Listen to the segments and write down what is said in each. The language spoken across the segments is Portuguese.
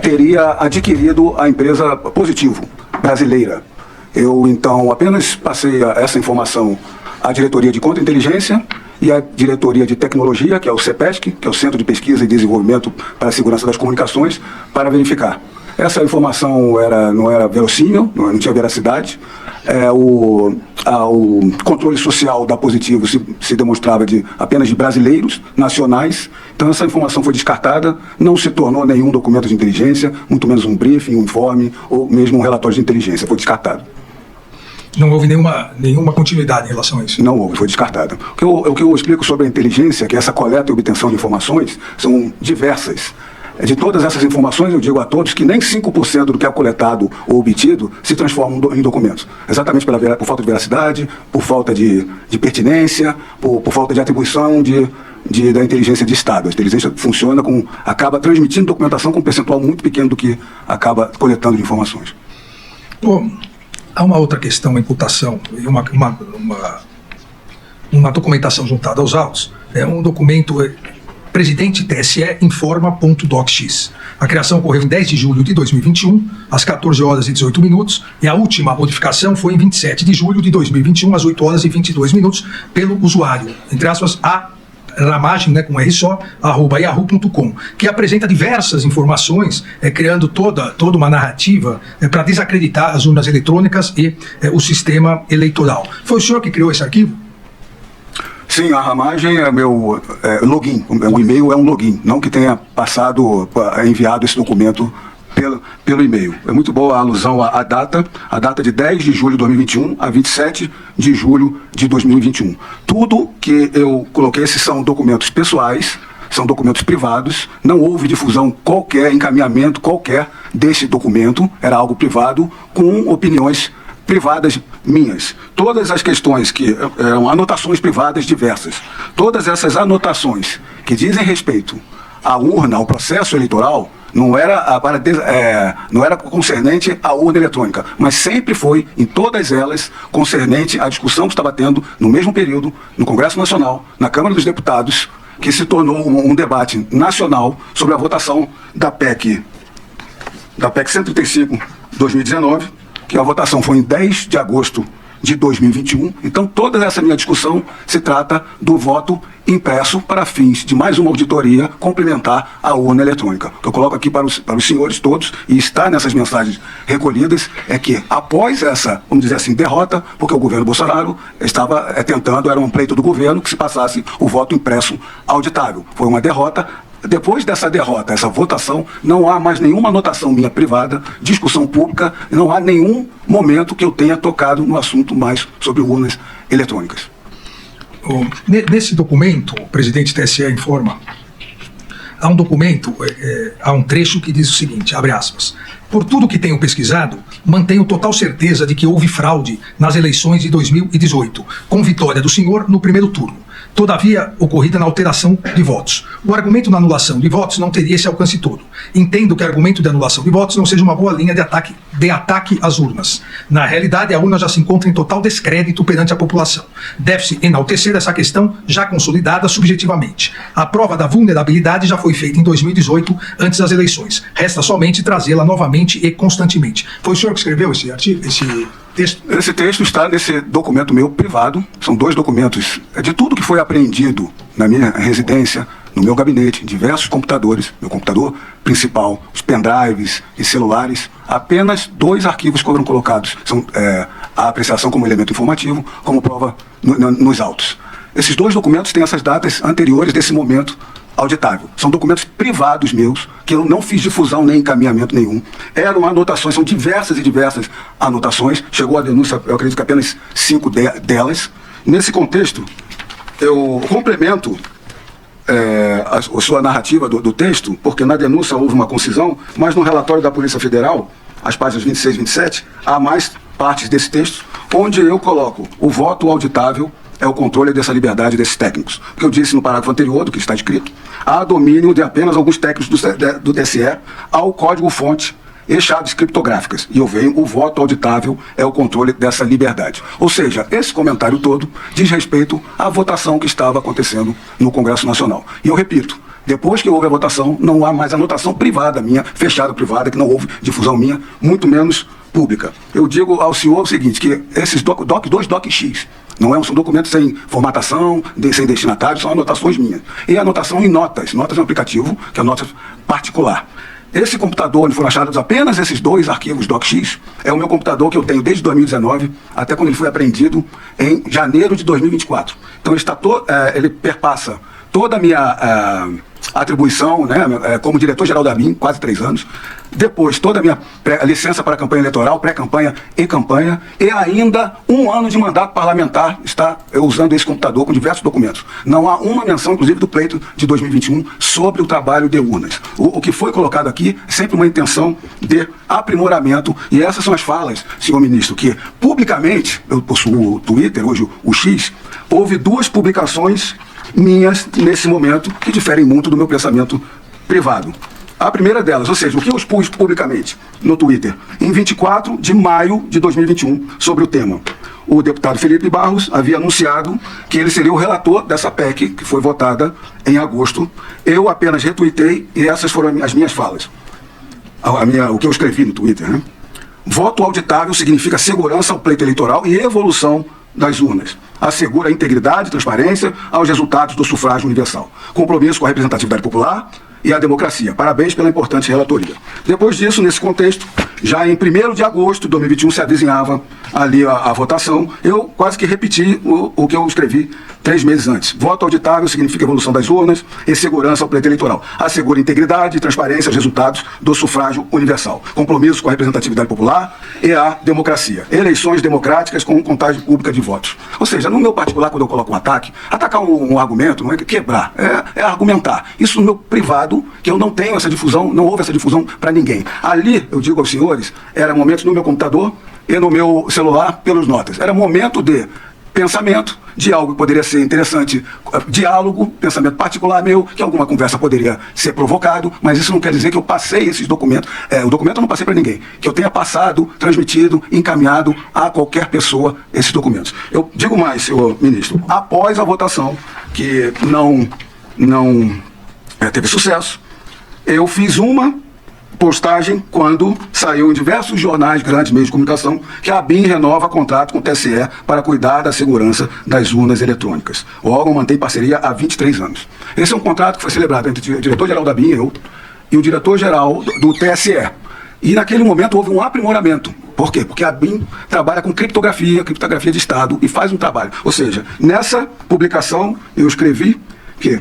teria adquirido a empresa Positivo, brasileira. Eu, então, apenas passei essa informação à diretoria de Contra-Inteligência e à diretoria de Tecnologia, que é o CEPESC, que é o Centro de Pesquisa e Desenvolvimento para a Segurança das Comunicações, para verificar. Essa informação não era verossímil, não tinha veracidade. O controle social da Positivo se demonstrava apenas de brasileiros, nacionais. Então essa informação foi descartada, não se tornou nenhum documento de inteligência, muito menos um briefing, um informe ou mesmo um relatório de inteligência, foi descartado. Não houve nenhuma continuidade em relação a isso? Não houve, foi descartado. O que eu explico sobre a inteligência, que essa coleta e obtenção de informações, são diversas. De todas essas informações, eu digo a todos que nem 5% do que é coletado ou obtido se transforma em documentos. Exatamente por falta de veracidade, por falta de pertinência, por falta de atribuição da inteligência de Estado. A inteligência funciona acaba transmitindo documentação com um percentual muito pequeno do que acaba coletando de informações. Bom, há uma outra questão, uma imputação e uma documentação juntada aos autos. É um documento... Presidente TSE informa.docx. A criação ocorreu em 10 de julho de 2021, às 14 horas e 18 minutos, e a última modificação foi em 27 de julho de 2021, às 8 horas e 22 minutos, pelo usuário, entre aspas, a ramagem, com R só, @yahoo.com, que apresenta diversas informações, criando toda uma narrativa para desacreditar as urnas eletrônicas e o sistema eleitoral. Foi o senhor que criou esse arquivo? Sim, a ramagem é meu login, o e-mail é um login, não que tenha enviado esse documento pelo e-mail. É muito boa a alusão à data de 10 de julho de 2021 a 27 de julho de 2021. Tudo que eu coloquei, esses são documentos pessoais, são documentos privados, não houve difusão qualquer, encaminhamento qualquer desse documento, era algo privado, com opiniões privadas minhas. Todas as questões que eram anotações privadas diversas, todas essas anotações que dizem respeito à urna, ao processo eleitoral, não era concernente à urna eletrônica, mas sempre foi, em todas elas, concernente à discussão que estava tendo no mesmo período, no Congresso Nacional, na Câmara dos Deputados, que se tornou um debate nacional sobre a votação da PEC 135/2019, que a votação foi em 10 de agosto de 2021. Então, toda essa minha discussão se trata do voto impresso para fins de mais uma auditoria complementar à urna eletrônica. O que eu coloco aqui para os senhores todos, e está nessas mensagens recolhidas, é que após essa, vamos dizer assim, derrota, porque o governo Bolsonaro estava tentando, era um pleito do governo, que se passasse o voto impresso auditável. Foi uma derrota. Depois dessa derrota, essa votação, não há mais nenhuma anotação minha privada, discussão pública, não há nenhum momento que eu tenha tocado no assunto mais sobre urnas eletrônicas. Nesse documento, o presidente TSE informa, há um documento, há um trecho que diz o seguinte, abre aspas, por tudo que tenho pesquisado, mantenho total certeza de que houve fraude nas eleições de 2018, com vitória do senhor no primeiro turno. Todavia, ocorrida na alteração de votos. O argumento da anulação de votos não teria esse alcance todo. Entendo que o argumento de anulação de votos não seja uma boa linha de ataque às urnas. Na realidade, a urna já se encontra em total descrédito perante a população. Deve-se enaltecer essa questão já consolidada subjetivamente. A prova da vulnerabilidade já foi feita em 2018, antes das eleições. Resta somente trazê-la novamente e constantemente. Foi o senhor que escreveu esse artigo, esse texto? Esse texto está nesse documento meu privado, são 2 documentos, de tudo que foi apreendido na minha residência, no meu gabinete, diversos computadores, meu computador principal, os pendrives e celulares, apenas 2 arquivos foram colocados, são a apreciação como elemento informativo, como prova nos autos. Esses 2 documentos têm essas datas anteriores desse momento auditável. São documentos privados meus, que eu não fiz difusão nem encaminhamento nenhum. Eram anotações, são diversas e diversas anotações. Chegou a denúncia, eu acredito que apenas 5 delas. Nesse contexto, eu complemento a sua narrativa do texto, porque na denúncia houve uma concisão, mas no relatório da Polícia Federal, as páginas 26 e 27, há mais partes desse texto, onde eu coloco o voto auditável é o controle dessa liberdade desses técnicos. Porque eu disse no parágrafo anterior, do que está escrito, há domínio de apenas alguns técnicos do TSE ao código-fonte e chaves criptográficas. E eu venho, o voto auditável é o controle dessa liberdade. Ou seja, esse comentário todo diz respeito à votação que estava acontecendo no Congresso Nacional. E eu repito, Depois que houve a votação, não há mais anotação privada minha, fechada privada, que não houve difusão minha, muito menos pública. Eu digo ao senhor o seguinte, que esses dois DOC-X, são documentos sem formatação, sem destinatário, são anotações minhas. E anotação em notas é um aplicativo, que é nota particular. Esse computador, onde foram achados apenas esses 2 arquivos DOC-X, é o meu computador que eu tenho desde 2019, até quando ele foi apreendido em janeiro de 2024. Então ele perpassa toda a minha atribuição, né, como diretor-geral da ABIN, quase 3 anos, depois toda a minha licença para campanha eleitoral, pré-campanha e campanha, e ainda 1 ano de mandato parlamentar está usando esse computador com diversos documentos. Não há uma menção, inclusive, do pleito de 2021 sobre o trabalho de urnas. O que foi colocado aqui é sempre uma intenção de aprimoramento, e essas são as falas, senhor ministro, que publicamente, eu possuo o Twitter, hoje o X, houve 2 publicações minhas nesse momento que diferem muito do meu pensamento privado. A primeira delas, ou seja, o que eu expus publicamente no Twitter em 24 de maio de 2021 sobre o tema. O deputado Felipe Barros havia anunciado que ele seria o relator dessa PEC que foi votada em agosto. Eu apenas retuitei e essas foram as minhas falas. O que eu escrevi no Twitter, né? Voto auditável significa segurança ao pleito eleitoral e evolução das urnas. Assegura a integridade e transparência aos resultados do sufrágio universal. Compromisso com a representatividade popular e a democracia. Parabéns pela importante relatoria. Depois disso, nesse contexto, já em 1º de agosto de 2021 se avizinhava ali a votação, eu quase que repeti o que eu escrevi 3 meses antes. Voto auditável significa evolução das urnas e segurança ao pleito eleitoral. Assegura integridade e transparência aos resultados do sufrágio universal. Compromisso com a representatividade popular e a democracia. Eleições democráticas com contagem pública de votos. Ou seja, no meu particular, quando eu coloco um ataque, atacar um argumento não é quebrar, é argumentar. Isso no meu privado, que eu não tenho essa difusão, não houve essa difusão para ninguém. Ali, eu digo aos senhores, era momento no meu computador e no meu celular pelos notas. Era momento de pensamento, de algo que poderia ser interessante, diálogo, pensamento particular meu, que alguma conversa poderia ser provocado, mas isso não quer dizer que eu passei esses documentos, o documento eu não passei para ninguém, que eu tenha passado, transmitido, encaminhado a qualquer pessoa esses documentos. Eu digo mais, senhor ministro, após a votação, que não teve sucesso, eu fiz uma postagem quando saiu em diversos jornais, grandes meios de comunicação, que a ABIN renova contrato com o TSE para cuidar da segurança das urnas eletrônicas. O órgão mantém parceria há 23 anos. Esse é um contrato que foi celebrado entre o diretor-geral da ABIN, eu, e o diretor-geral do TSE. E naquele momento houve um aprimoramento. Por quê? Porque a ABIN trabalha com criptografia de Estado, e faz um trabalho. Ou seja, nessa publicação eu escrevi que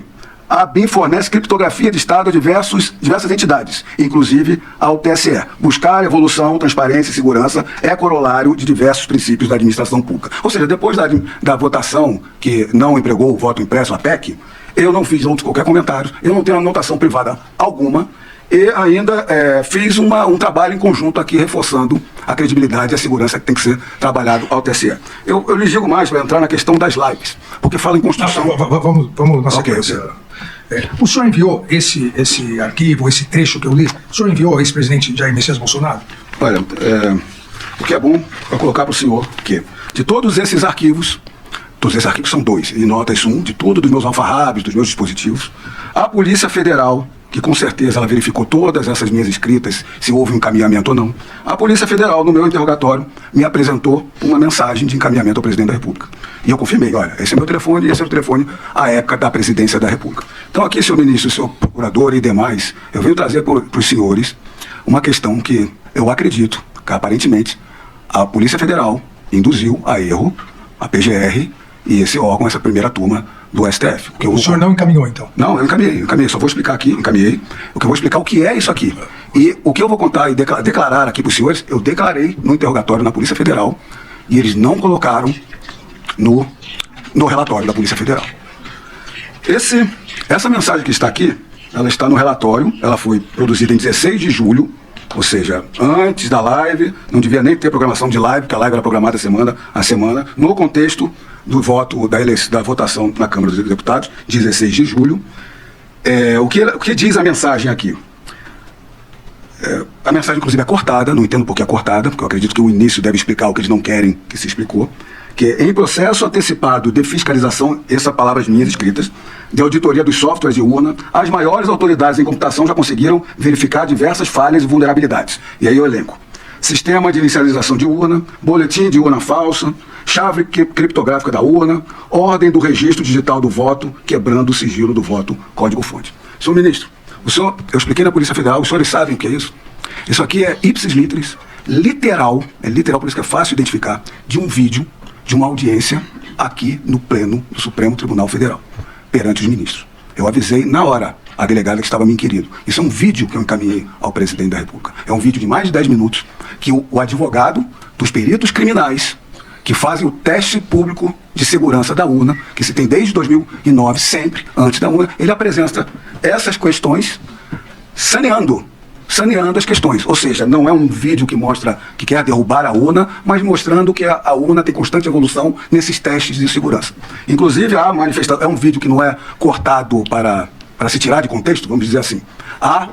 a ABIN fornece criptografia de Estado a diversas entidades, inclusive ao TSE. Buscar evolução, transparência e segurança é corolário de diversos princípios da administração pública. Ou seja, depois da votação que não empregou o voto impresso, a PEC, eu não fiz qualquer comentário, eu não tenho anotação privada alguma, e ainda fiz um trabalho em conjunto aqui, reforçando a credibilidade e a segurança que tem que ser trabalhado ao TSE. Eu lhes digo mais para entrar na questão das lives, porque fala em Constituição. Vamos na sequência. Okay. O senhor enviou esse arquivo, esse trecho que eu li, o senhor enviou ao ex-presidente Jair Messias Bolsonaro? Olha, o que é bom é colocar para o senhor que, de todos esses arquivos são 2, e notas 1, de tudo, dos meus alfarrábios, dos meus dispositivos, a Polícia Federal, que com certeza ela verificou todas essas minhas escritas, se houve um encaminhamento ou não, a Polícia Federal, no meu interrogatório, me apresentou uma mensagem de encaminhamento ao presidente da República. E eu confirmei, olha, esse é meu telefone, esse é o telefone à época da presidência da República. Então aqui, senhor ministro, senhor procurador e demais, eu venho trazer para os senhores uma questão que eu acredito que, aparentemente, a Polícia Federal induziu a erro, a PGR e esse órgão, essa primeira turma do STF. O senhor não encaminhou, então? Não, eu encaminhei. Só vou explicar aqui, encaminhei. O que eu vou explicar o que é isso aqui. E o que eu vou contar e declarar aqui para os senhores, eu declarei no interrogatório na Polícia Federal e eles não colocaram no relatório da Polícia Federal. Essa mensagem que está aqui, ela está no relatório, ela foi produzida em 16 de julho, ou seja, antes da live, não devia nem ter programação de live, porque a live era programada semana a semana, no contexto do voto, da votação na Câmara dos Deputados, 16 de julho. O que diz a mensagem aqui? A mensagem, inclusive, é cortada, não entendo por que é cortada, porque eu acredito que o início deve explicar o que eles não querem que se explicou. que é em processo antecipado de fiscalização, essas palavras minhas escritas, de auditoria dos softwares de urna, as maiores autoridades em computação já conseguiram verificar diversas falhas e vulnerabilidades. E aí eu elenco. Sistema de inicialização de urna, boletim de urna falsa, chave criptográfica da urna, ordem do registro digital do voto, quebrando o sigilo do voto, código-fonte. Senhor ministro, eu expliquei na Polícia Federal, os senhores sabem o que é isso? Isso aqui é ipsis literis, literal, é literal, por isso que é fácil identificar, de um vídeo, de uma audiência aqui no Pleno do Supremo Tribunal Federal, perante os ministros. Eu avisei na hora a delegada que estava me inquirindo. Isso é um vídeo que eu encaminhei ao presidente da República. É um vídeo de mais de 10 minutos que o advogado dos peritos criminais que fazem o teste público de segurança da urna, que se tem desde 2009, sempre antes da urna, ele apresenta essas questões saneando as questões. Ou seja, não é um vídeo que mostra que quer derrubar a urna, mas mostrando que a urna tem constante evolução nesses testes de segurança. Inclusive, a manifestação é um vídeo que não é cortado para se tirar de contexto, vamos dizer assim.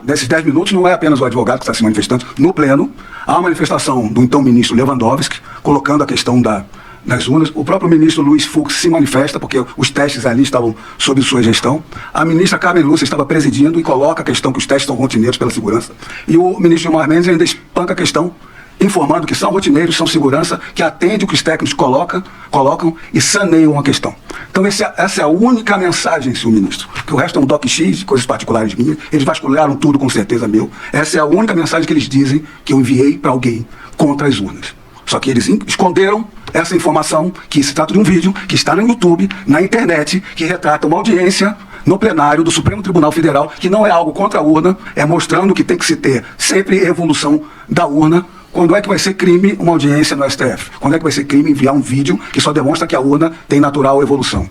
Desses 10 minutos, não é apenas o advogado que está se manifestando no Pleno, há a manifestação do então ministro Lewandowski, colocando a questão das urnas. O próprio ministro Luiz Fux se manifesta, porque os testes ali estavam sob sua gestão. A ministra Carmen Lúcia estava presidindo e coloca a questão que os testes são rotineiros pela segurança. E o ministro Gilmar Mendes ainda espanca a questão, informando que são rotineiros, são segurança, que atende o que os técnicos colocam e saneiam a questão. Então essa é a única mensagem, senhor ministro, que o resto é um doc-x, coisas particulares minhas, eles vasculharam tudo com certeza meu. Essa é a única mensagem que eles dizem que eu enviei para alguém contra as urnas. Só que eles esconderam essa informação, que se trata de um vídeo que está no YouTube, na internet, que retrata uma audiência no plenário do Supremo Tribunal Federal, que não é algo contra a urna, é mostrando que tem que se ter sempre evolução da urna. Quando é que vai ser crime uma audiência no STF? Quando é que vai ser crime enviar um vídeo que só demonstra que a urna tem natural evolução?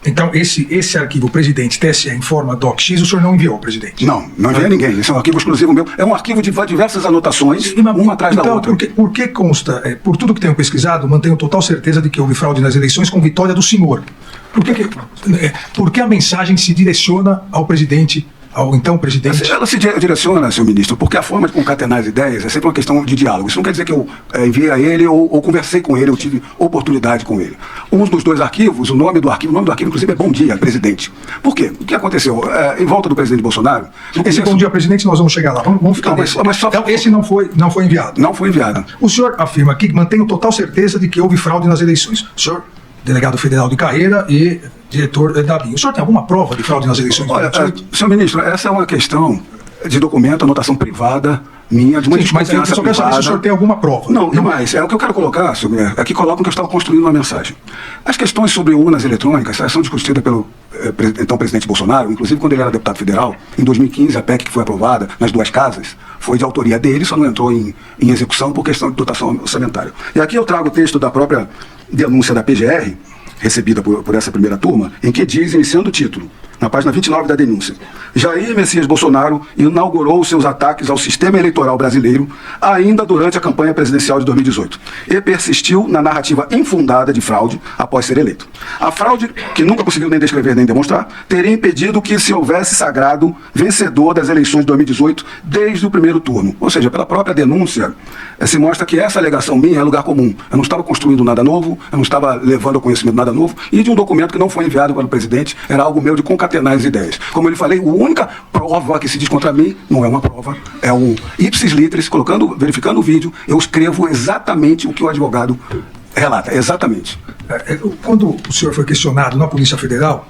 Então, esse arquivo, presidente, TSE em forma DocX, o senhor não enviou, presidente? Não enviei a ninguém. Esse é um arquivo exclusivo meu. É um arquivo de diversas anotações, uma atrás da outra. Por que consta, por tudo que tenho pesquisado, mantenho total certeza de que houve fraude nas eleições com vitória do senhor? Por que a mensagem se direciona ao presidente, ao então presidente? Ela se direciona, senhor ministro, porque a forma de concatenar as ideias é sempre uma questão de diálogo. Isso não quer dizer que eu enviei a ele ou conversei com ele, eu tive oportunidade com ele. Um dos dois arquivos, o nome do arquivo inclusive é Bom Dia, Presidente. Por quê? O que aconteceu? Em volta do presidente Bolsonaro... Esse Bom Dia, Presidente, nós vamos chegar lá. Vamos ficar nesse. Então, esse não foi enviado. Não foi enviado. O senhor afirma que mantém total certeza de que houve fraude nas eleições. O senhor, delegado federal de carreira e diretor da BIM. O senhor tem alguma prova de fraude nas eleições? Olha, senhor ministro, essa é uma questão de documento, anotação privada minha, de uma desconfiança privada. Mas eu só quero saber se o senhor tem alguma prova. Não, mas é o que eu quero colocar, senhor ministro, aqui colocam que eu estava construindo uma mensagem. As questões sobre urnas eletrônicas são discutidas pelo então presidente Bolsonaro, inclusive quando ele era deputado federal, em 2015, a PEC que foi aprovada nas duas casas, foi de autoria dele, só não entrou em execução por questão de dotação orçamentária. E aqui eu trago o texto da própria denúncia da PGR, recebida por essa primeira turma, em que diz, iniciando o título, na página 29 da denúncia: Jair Messias Bolsonaro inaugurou seus ataques ao sistema eleitoral brasileiro ainda durante a campanha presidencial de 2018 e persistiu na narrativa infundada de fraude após ser eleito. A fraude, que nunca conseguiu nem descrever nem demonstrar, teria impedido que se houvesse sagrado vencedor das eleições de 2018 desde o primeiro turno. Ou seja, pela própria denúncia, se mostra que essa alegação minha é lugar comum. Eu não estava construindo nada novo, eu não estava levando ao conhecimento nada novo, e de um documento que não foi enviado para o presidente, era algo meu de concatenar as ideias. Como eu lhe falei, a única prova que se diz contra mim não é uma prova, é um ipsis literis, verificando o vídeo, eu escrevo exatamente o que o advogado relata, exatamente. Quando o senhor foi questionado na Polícia Federal,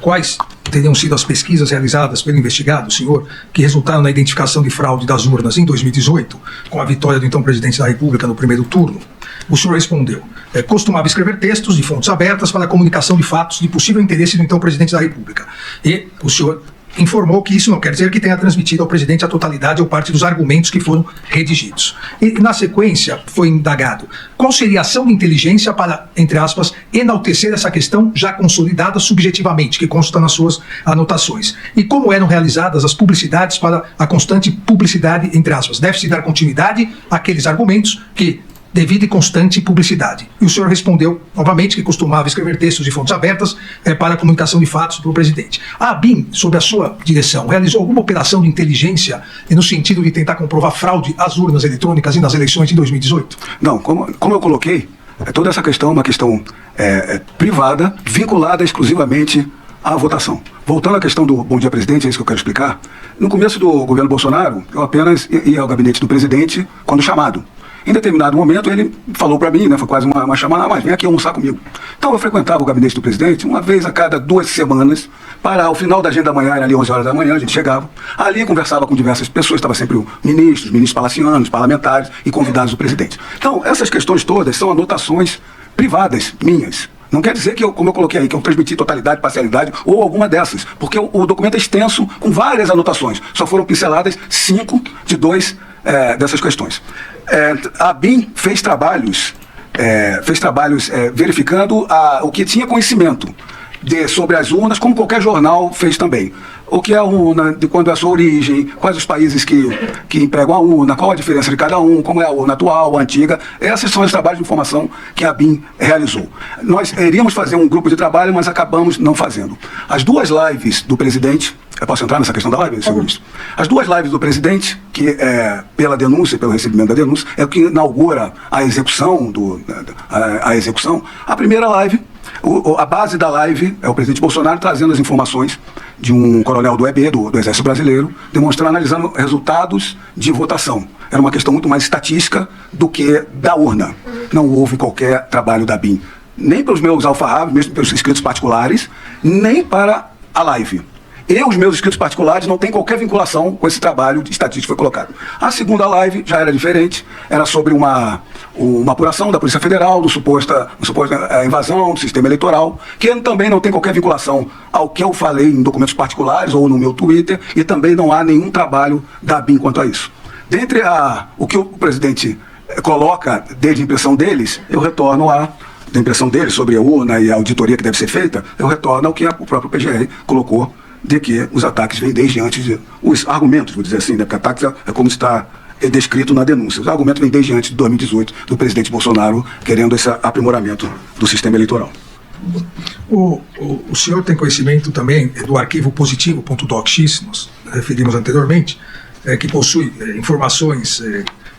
quais teriam sido as pesquisas realizadas pelo investigado, senhor, que resultaram na identificação de fraude das urnas em 2018, com a vitória do então presidente da República no primeiro turno? O senhor respondeu: costumava escrever textos de fontes abertas para a comunicação de fatos de possível interesse do então presidente da República. E o senhor informou que isso não quer dizer que tenha transmitido ao presidente a totalidade ou parte dos argumentos que foram redigidos. E, na sequência, foi indagado qual seria a ação de inteligência para, entre aspas, enaltecer essa questão já consolidada subjetivamente, que consta nas suas anotações. E como eram realizadas as publicidades para a constante publicidade, entre aspas. Deve-se dar continuidade àqueles argumentos que devido e constante publicidade. E o senhor respondeu, novamente, que costumava escrever textos de fontes abertas para a comunicação de fatos para o presidente. A ABIN, sob a sua direção, realizou alguma operação de inteligência no sentido de tentar comprovar fraude às urnas eletrônicas e nas eleições de 2018? Não, como eu coloquei, toda essa questão é uma questão privada, vinculada exclusivamente à votação. Voltando à questão do Bom Dia Presidente, é isso que eu quero explicar. No começo do governo Bolsonaro, eu apenas ia ao gabinete do presidente quando chamado. Em determinado momento, ele falou para mim, né, foi quase uma chamada, mas vem aqui almoçar comigo. Então eu frequentava o gabinete do presidente uma vez a cada 2 semanas, para ao final da agenda da manhã, era ali 11 horas da manhã, a gente chegava, ali conversava com diversas pessoas, estava sempre ministros palacianos, parlamentares e convidados do presidente. Então, essas questões todas são anotações privadas minhas. Não quer dizer que, como eu coloquei aí, que eu transmiti totalidade, parcialidade ou alguma dessas, porque o documento é extenso com várias anotações. Só foram pinceladas 5 de 2 dessas questões. A BIM fez trabalhos verificando o que tinha conhecimento sobre as urnas, como qualquer jornal fez também. O que é a urna, de quando é a sua origem, quais os países que empregam a urna, qual a diferença de cada um, como é a urna atual, a antiga. Esses são os trabalhos de informação que a BIM realizou. Nós iríamos fazer um grupo de trabalho, mas acabamos não fazendo. As 2 lives do presidente, eu posso entrar nessa questão da live, senhor ministro? As 2 lives do presidente, que pela denúncia, pelo recebimento da denúncia, é o que inaugura a execução, a primeira live. A base da live é o presidente Bolsonaro trazendo as informações de um coronel do EB, do Exército Brasileiro, demonstrando, analisando resultados de votação. Era uma questão muito mais estatística do que da urna. Não houve qualquer trabalho da BIM, nem pelos meus alfarrábios, mesmo pelos inscritos particulares, nem para a live. Os meus inscritos particulares não têm qualquer vinculação com esse trabalho de estatística que foi colocado. A segunda live já era diferente, era sobre uma apuração da Polícia Federal, uma suposta invasão do sistema eleitoral, que também não tem qualquer vinculação ao que eu falei em documentos particulares ou no meu Twitter, e também não há nenhum trabalho da BIM quanto a isso. Dentre o que o presidente coloca desde a impressão deles, eu retorno da impressão deles sobre a urna e a auditoria que deve ser feita, eu retorno ao que o próprio PGR colocou, de que os ataques vêm desde antes os argumentos, vou dizer assim, né, porque ataques é como está descrito na denúncia. Os argumentos vêm desde antes de 2018, do presidente Bolsonaro querendo esse aprimoramento do sistema eleitoral. O senhor tem conhecimento também do arquivo positivo.docx, nós referimos anteriormente, que possui informações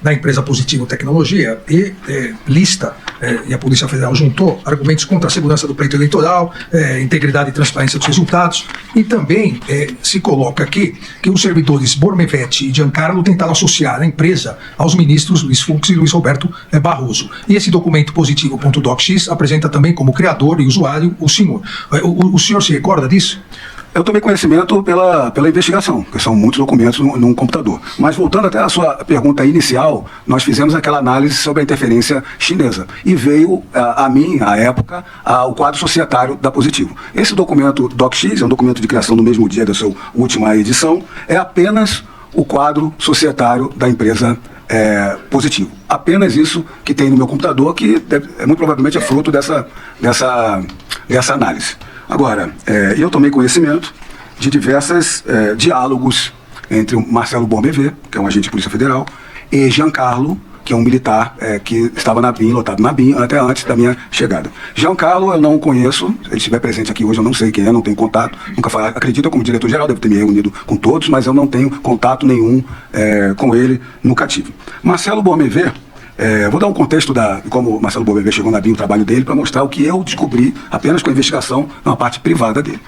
da empresa Positivo Tecnologia e lista, e a Polícia Federal juntou, argumentos contra a segurança do pleito eleitoral, integridade e transparência dos resultados, e também se coloca aqui que os servidores Bormevete e Giancarlo tentaram associar a empresa aos ministros Luiz Fux e Luiz Roberto Barroso. E esse documento positivo.docx apresenta também como criador e usuário o senhor. O senhor se recorda disso? Eu tomei conhecimento pela investigação, que são muitos documentos num computador. Mas voltando até a sua pergunta inicial, nós fizemos aquela análise sobre a interferência chinesa. E veio a mim, à época, o quadro societário da Positivo. Esse documento DocX, é um documento de criação no mesmo dia da sua última edição, é apenas o quadro societário da empresa Positivo. Apenas isso que tem no meu computador, que muito provavelmente é fruto dessa análise. Agora, eu tomei conhecimento de diversos diálogos entre o Marcelo Bormevê, que é um agente de Polícia Federal, e Giancarlo, que é um militar que estava na BIM, lotado na BIM, até antes da minha chegada. Giancarlo eu não conheço, ele estiver presente aqui hoje, eu não sei quem é, não tenho contato, nunca falei, acredito como diretor-geral, deve ter me reunido com todos, mas eu não tenho contato nenhum com ele, nunca tive. Marcelo Bormevê, vou dar um contexto de como o Marcelo Bormevê chegou na BIM, o trabalho dele, para mostrar o que eu descobri apenas com a investigação na parte privada dele.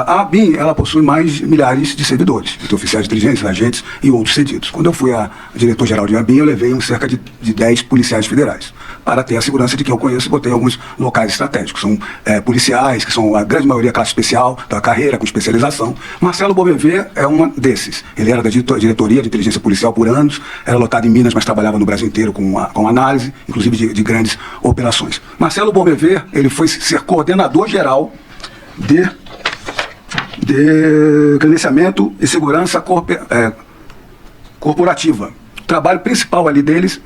A BIM, ela possui mais de milhares de servidores, entre oficiais de inteligência, agentes e outros cedidos. Quando eu fui a diretor-geral de BIM, eu levei cerca de 10 policiais federais, para ter a segurança de que eu conheço, e botei alguns locais estratégicos. São policiais, que são a grande maioria classe especial, da carreira, com especialização. Marcelo Bormevê é um desses. Ele era da diretoria de inteligência policial por anos, era lotado em Minas, mas trabalhava no Brasil inteiro com análise, inclusive de grandes operações. Marcelo Bormevê, ele foi ser coordenador geral de credenciamento e segurança corporativa. O trabalho principal ali deles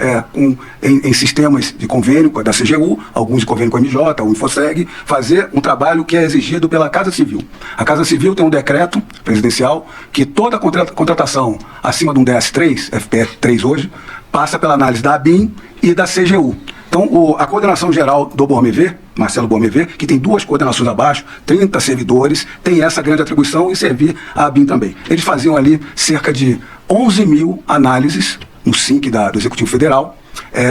em sistemas de convênio da CGU, alguns de convênio com a MJ, o Infoseg, fazer um trabalho que é exigido pela Casa Civil. A Casa Civil tem um decreto presidencial que toda contratação acima de um DS3, FPE3 hoje, passa pela análise da ABIN e da CGU. Então, a coordenação geral do Bormevê, Marcelo Bormevê, que tem 2 coordenações abaixo, 30 servidores, tem essa grande atribuição e servir a ABIN também. Eles faziam ali cerca de 11 mil análises no SINC do Executivo Federal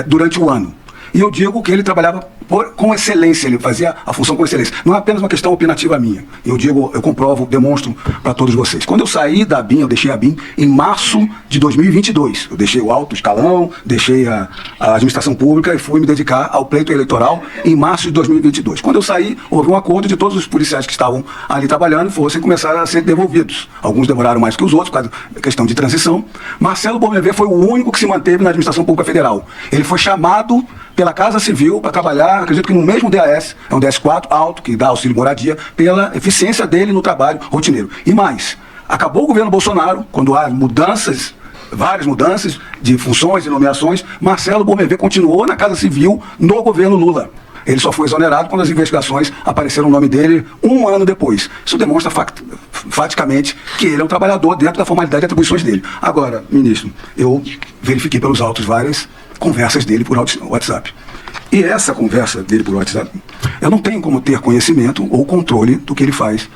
durante o ano. E eu digo que ele trabalhava com excelência, ele fazia a função com excelência. Não é apenas uma questão opinativa minha. Eu digo, eu comprovo, demonstro para todos vocês. Quando eu saí da BIM, eu deixei a BIM em março de 2022. Eu deixei o alto escalão, deixei a administração pública e fui me dedicar ao pleito eleitoral em março de 2022. Quando eu saí, houve um acordo de todos os policiais que estavam ali trabalhando fossem começar a ser devolvidos. Alguns demoraram mais que os outros, por causa da questão de transição. Marcelo Bomervé foi o único que se manteve na administração pública federal. Ele foi chamado pela Casa Civil para trabalhar, acredito que no mesmo DAS, é um DS4 alto, que dá auxílio moradia, pela eficiência dele no trabalho rotineiro. E mais, acabou o governo Bolsonaro, quando há mudanças, várias mudanças de funções e nomeações, Marcelo Bomervé continuou na Casa Civil no governo Lula. Ele só foi exonerado quando as investigações apareceram o nome dele um ano depois. Isso demonstra faticamente que ele é um trabalhador dentro da formalidade e atribuições dele. Agora, ministro, eu verifiquei pelos autos várias conversas dele por WhatsApp. E essa conversa dele por WhatsApp, eu não tenho como ter conhecimento ou controle do que ele faz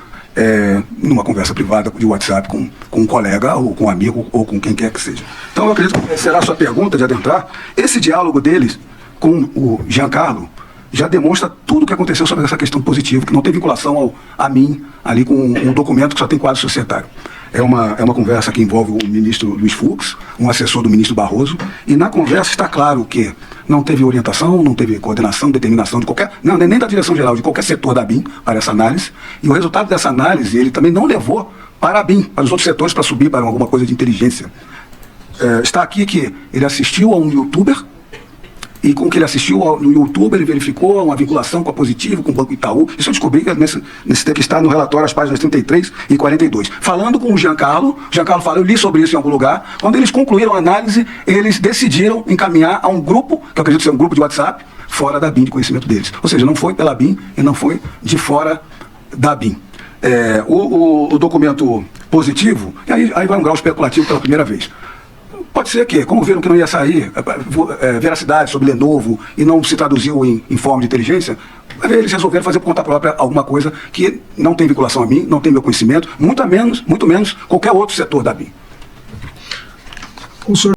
numa conversa privada de WhatsApp com um colega ou com um amigo ou com quem quer que seja. Então eu acredito que será a sua pergunta de adentrar. Esse diálogo deles com o Giancarlo já demonstra tudo o que aconteceu sobre essa questão positiva, que não tem vinculação a mim, ali com um documento que só tem quadro societário. É uma conversa que envolve o ministro Luiz Fux, um assessor do ministro Barroso, e na conversa está claro que não teve orientação, não teve coordenação, determinação de qualquer, não, nem da direção geral, de qualquer setor da BIM para essa análise, e o resultado dessa análise ele também não levou para a BIM, para os outros setores, para subir para alguma coisa de inteligência. Está aqui que ele assistiu a um youtuber, e com o que ele assistiu no YouTube, ele verificou uma vinculação com a Positivo, com o Banco Itaú. Isso eu descobri nesse texto que está no relatório, as páginas 33 e 42. Falando com o Giancarlo fala, eu li sobre isso em algum lugar. Quando eles concluíram a análise, eles decidiram encaminhar a um grupo, que eu acredito ser um grupo de WhatsApp, fora da BIM, de conhecimento deles. Ou seja, não foi pela BIM e não foi de fora da BIM. O documento positivo, e aí vai um grau especulativo pela primeira vez. Pode ser que, como viram que não ia sair veracidade sobre Lenovo e não se traduziu em forma de inteligência, eles resolveram fazer por conta própria alguma coisa que não tem vinculação a mim, não tem meu conhecimento, muito menos qualquer outro setor da BIM. O senhor